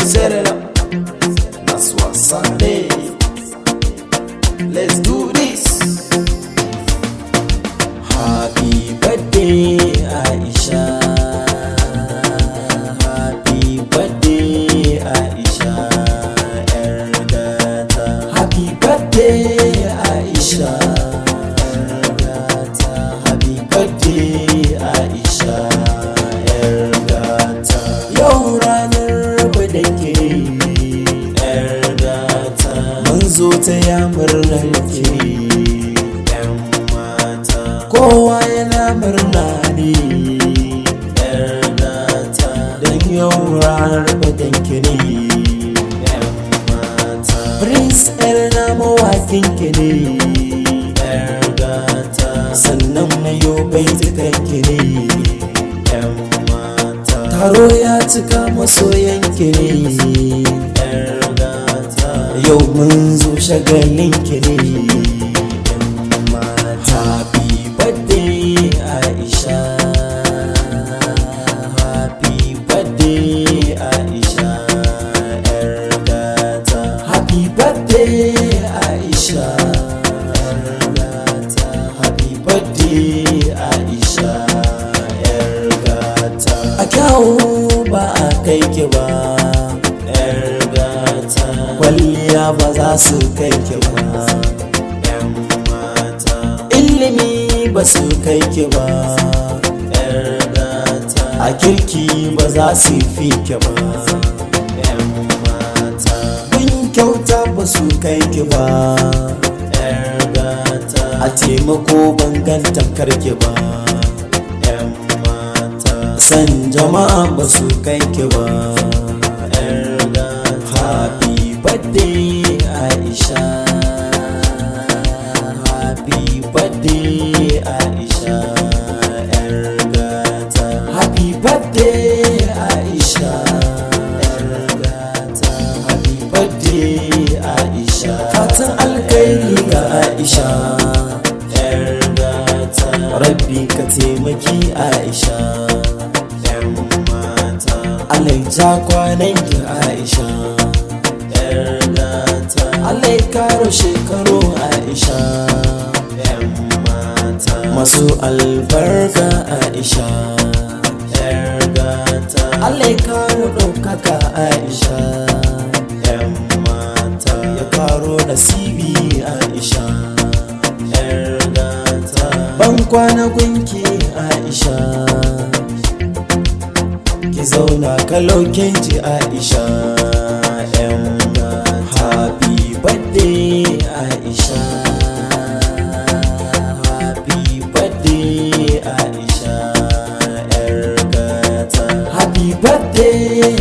Set it up. That's what's Sunday. Let's do this. Happy birthday, Aisha. Happy birthday, Aisha. Ergata. Happy birthday, Aisha. Ergata. Happy birthday, Aisha. Ergata. Yo, ranar birthday. Ergata. Mun zo ta ya murnar ke. Kowa yana murna ne, ‘yar'gata, don yau ranar badanki ne, ‘yan mata. Prince ‘yar na mawaƙinki ne, ‘yar'gata, sannan na yau baitukanki ne, ‘yan mata. Taro ya cika masoyanki ne, ‘yar'gata, yau mun zo shagalinki ne. Aisha, happy birthday, Aisha, Ergata. Happy birthday, Aisha, Ergata. Happy birthday, Aisha, Ergata. A kyawu ba a kai ki ba, Ergata. Kwalliya ba za su kai ki ba, ‘yan mata. Ilimi ba su kai ki ba, ‘yar'gata. A kirki ba za su fi ki ba, ‘yan mata. Kun kyauta ba su kai ki ba, ‘yar'gata. A taimako ban gantan karki ba, ‘yan mata. San jama'a ba su kai ki ba, ‘yar'gata. Happy birthday, Aisha. Happy birthday, Aisha, Ergata. Happy birthday, Aisha, Ergata. Happy birthday, Aisha. Fatan alkhairi ga Aisha, Ergata. Rabbi ka taimaki Aisha, ‘yan mata. Allah ja kwanan ki Aisha, Ergata. Allah karo shekaru Aisha, masu albarka Aisha, ‘yar'gata. Allah ya karo ɗaukaka Aisha, ‘yan mata. Ya karo nasibi Aisha, ‘yar'gata. Ban kwana gunki Aisha, ki zauna kalaukin ji Aisha, ‘yan mata. Happy birthday, Aisha. Aisha, Ergata. Happy birthday,